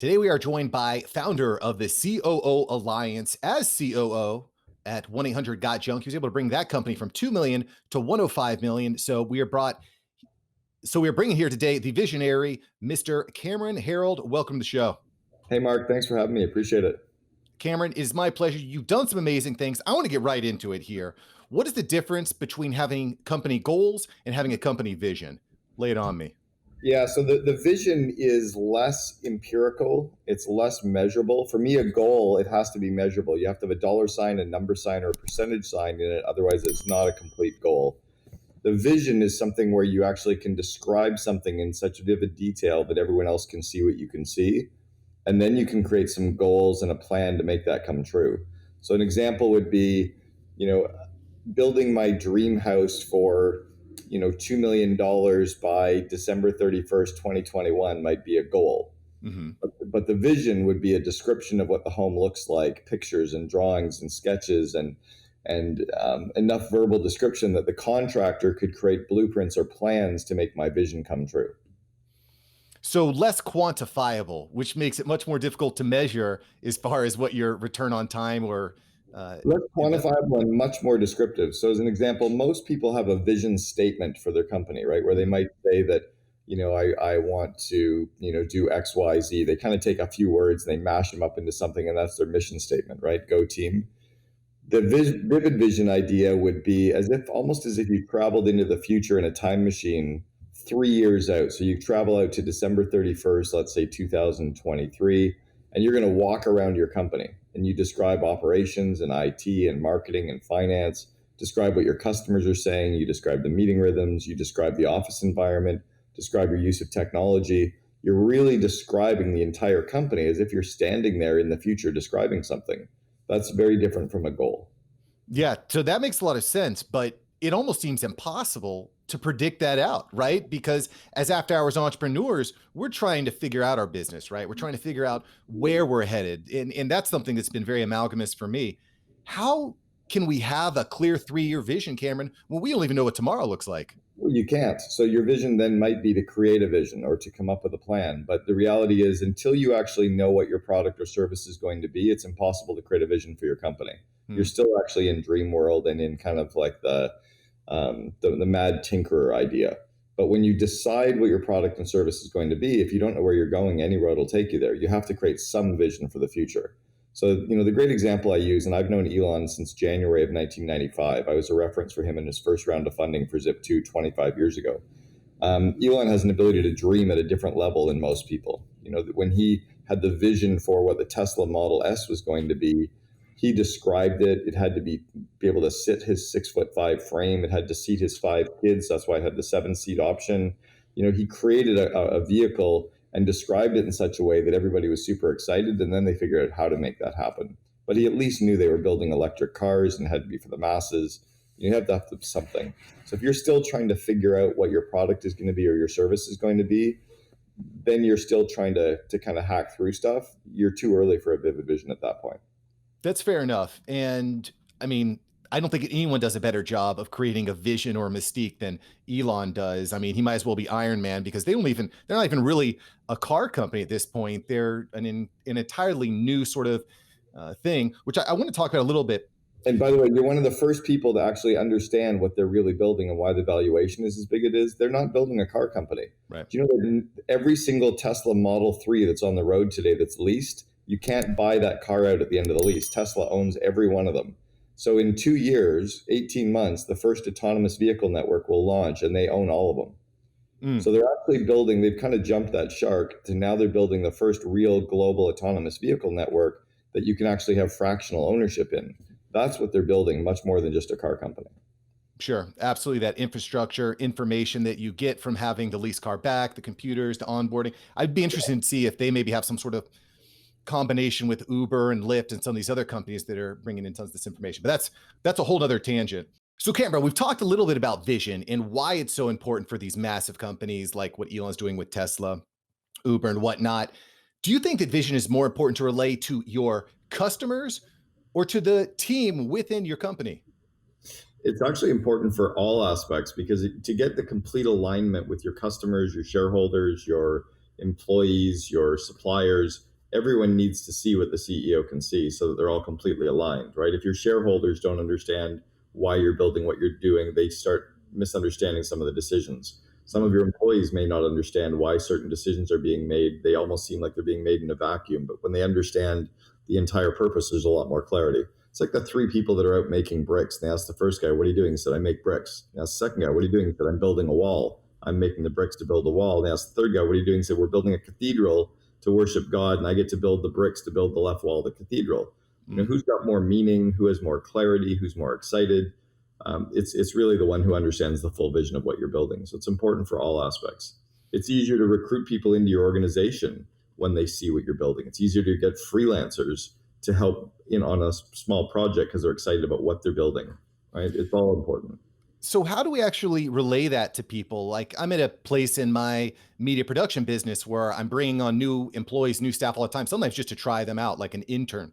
Today, we are joined by founder of the COO Alliance as COO at 1-800 Got Junk. He was able to bring that company from 2 million to 105 million. So we are bringing here today the visionary, Mr. Cameron Herald. Welcome to the show. Hey, Mark, thanks for having me. Appreciate it. Cameron, it is my pleasure. You've done some amazing things. I want to get right into it here. What is the difference between having company goals and having a company vision? Lay it on me. Yeah, so the vision is less empirical. It's less measurable. For me, a goal, it has to be measurable. You have to have a dollar sign, a number sign, or a percentage sign in it. Otherwise, it's not a complete goal. The vision is something where you actually can describe something in such vivid detail that everyone else can see what you can see. And then you can create some goals and a plan to make that come true. So an example would be, building my dream house for $2 million by December 31st, 2021 might be a goal. Mm-hmm. But the vision would be a description of what the home looks like, pictures and drawings and sketches and enough verbal description that the contractor could create blueprints or plans to make my vision come true. So less quantifiable, which makes it much more difficult to measure as far as what your return on time or less quantifiable and much more descriptive. So as an example, most people have a vision statement for their company, right? Where they might say that, I want to, do X, Y, Z. They kind of take a few words and they mash them up into something, and that's their mission statement, right? Go team. The vivid vision idea would be almost as if you traveled into the future in a time machine 3 years out. So you travel out to December 31st, let's say 2023, and you're going to walk around your company and you describe operations and IT and marketing and finance, describe what your customers are saying, you describe the meeting rhythms, you describe the office environment, describe your use of technology. You're really describing the entire company as if you're standing there in the future describing something. That's very different from a goal. Yeah, so that makes a lot of sense, but it almost seems impossible to predict that out, right? Because as after hours entrepreneurs, we're trying to figure out our business, right? We're trying to figure out where we're headed. And that's something that's been very amalgamous for me. How can we have a clear 3-year vision, Cameron, when we don't even know what tomorrow looks like? Well, you can't. So your vision then might be to create a vision or to come up with a plan. But the reality is, until you actually know what your product or service is going to be, it's impossible to create a vision for your company. You're still actually in dream world and in kind of like the mad tinkerer idea. But when you decide what your product and service is going to be, if you don't know where you're going, any road will take you there. You have to create some vision for the future. So, the great example I use, and I've known Elon since January of 1995. I was a reference for him in his first round of funding for Zip2 25 years ago. Elon has an ability to dream at a different level than most people. When he had the vision for what the Tesla Model S was going to be, he described it. It had to be able to sit his 6'5" frame. It had to seat his 5 kids. That's why it had the 7-seat option. He created a vehicle and described it in such a way that everybody was super excited, and then they figured out how to make that happen. But he at least knew they were building electric cars and it had to be for the masses. You have to have something. So if you're still trying to figure out what your product is going to be or your service is going to be, then you're still trying to kind of hack through stuff. You're too early for a vivid vision at that point. That's fair enough. And I mean, I don't think anyone does a better job of creating a vision or a mystique than Elon does. I mean, he might as well be Iron Man because they're not even really a car company at this point. They're an entirely new sort of thing, which I want to talk about a little bit. And by the way, you're one of the first people to actually understand what they're really building and why the valuation is as big as it is. They're not building a car company. Right. Do you know that every single Tesla Model 3 that's on the road today that's leased, you can't buy that car out at the end of the lease. Tesla owns every one of them. So in 2 years, 18 months, the first autonomous vehicle network will launch and they own all of them. So they're actually they've kind of jumped that shark to now they're building the first real global autonomous vehicle network that you can actually have fractional ownership in. That's what they're building, much more than just a car company. Sure, absolutely. That infrastructure, information that you get from having the lease car back, the computers, the onboarding. I'd be interested to see if they maybe have some sort of combination with Uber and Lyft and some of these other companies that are bringing in tons of this information. But that's a whole other tangent. So Cameron, we've talked a little bit about vision and why it's so important for these massive companies like what Elon's doing with Tesla, Uber and whatnot. Do you think that vision is more important to relay to your customers or to the team within your company? It's actually important for all aspects because to get the complete alignment with your customers, your shareholders, your employees, your suppliers, everyone needs to see what the CEO can see so that they're all completely aligned, right? If your shareholders don't understand why you're building what you're doing, they start misunderstanding some of the decisions. Some of your employees may not understand why certain decisions are being made. They almost seem like they're being made in a vacuum, but when they understand the entire purpose, there's a lot more clarity. It's like the three people that are out making bricks. They asked the first guy, "What are you doing?" He said, "I make bricks." They asked the second guy, "What are you doing?" He said, "I'm building a wall. I'm making the bricks to build a wall." They asked the third guy, "What are you doing?" He said, "We're building a cathedral to worship God, and I get to build the bricks to build the left wall of the cathedral." Who's got more meaning? Who has more clarity? Who's more excited? It's really the one who understands the full vision of what you're building. So it's important for all aspects. It's easier to recruit people into your organization when they see what you're building. It's easier to get freelancers to help in on a small project because they're excited about what they're building. Right? It's all important. So how do we actually relay that to people? Like I'm at a place in my media production business where I'm bringing on new employees, new staff all the time, sometimes just to try them out like an intern.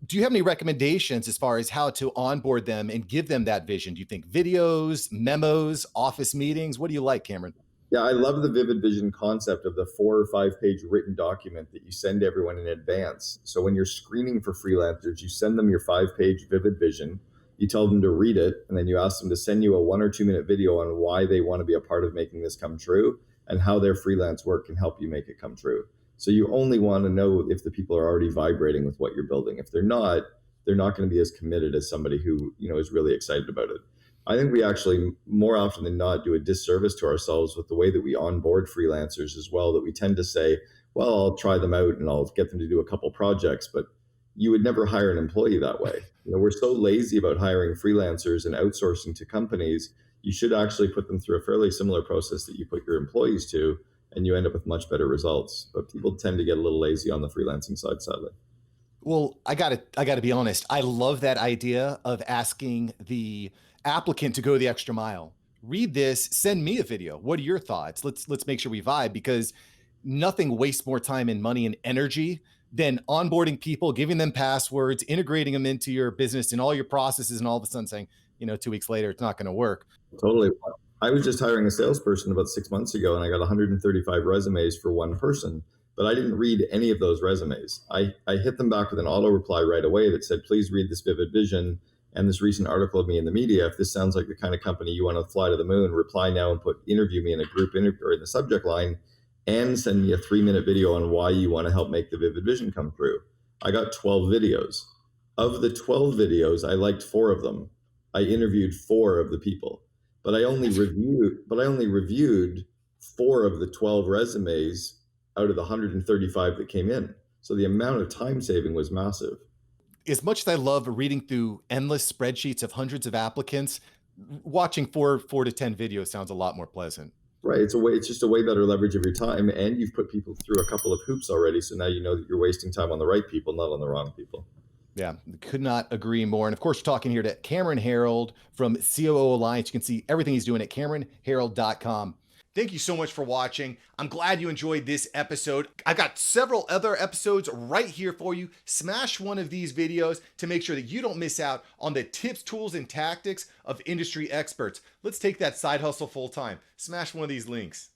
Do you have any recommendations as far as how to onboard them and give them that vision? Do you think videos, memos, office meetings? What do you like, Cameron? Yeah, I love the vivid vision concept of the 4 or 5 page written document that you send everyone in advance. So when you're screening for freelancers, you send them your 5 page vivid vision, you tell them to read it, and then you ask them to send you a 1 or 2 minute video on why they want to be a part of making this come true and how their freelance work can help you make it come true. So you only want to know if the people are already vibrating with what you're building. If they're not going to be as committed as somebody who, is really excited about it. I think we actually, more often than not, do a disservice to ourselves with the way that we onboard freelancers as well, that we tend to say, well, I'll try them out and I'll get them to do a couple projects, but you would never hire an employee that way. We're so lazy about hiring freelancers and outsourcing to companies. You should actually put them through a fairly similar process that you put your employees to, and you end up with much better results. But people tend to get a little lazy on the freelancing side, sadly. Well, I gotta be honest. I love that idea of asking the applicant to go the extra mile. Read this, send me a video. What are your thoughts? Let's make sure we vibe because nothing wastes more time and money and energy than onboarding people, giving them passwords, integrating them into your business and all your processes, and all of a sudden saying, 2 weeks later, it's not going to work. Totally. I was just hiring a salesperson about 6 months ago, and I got 135 resumes for one person, but I didn't read any of those resumes. I hit them back with an auto reply right away that said, "Please read this vivid vision and this recent article of me in the media. If this sounds like the kind of company you want to fly to the moon, reply now and put interview me in a group interview or in the subject line, and send me a 3 minute video on why you want to help make the vivid vision come true." I got 12 videos. Of the 12 videos, I liked 4 of them. I interviewed 4 of the people, but I only reviewed 4 of the 12 resumes out of the 135 that came in. So the amount of time saving was massive. As much as I love reading through endless spreadsheets of hundreds of applicants, watching four to 10 videos sounds a lot more pleasant. Right. It's just a way better leverage of your time. And you've put people through a couple of hoops already. So now you know that you're wasting time on the right people, not on the wrong people. Yeah, could not agree more. And of course, we're talking here to Cameron Herald from COO Alliance. You can see everything he's doing at CameronHerald.com. Thank you so much for watching. I'm glad you enjoyed this episode. I've got several other episodes right here for you. Smash one of these videos to make sure that you don't miss out on the tips, tools, and tactics of industry experts. Let's take that side hustle full time. Smash one of these links.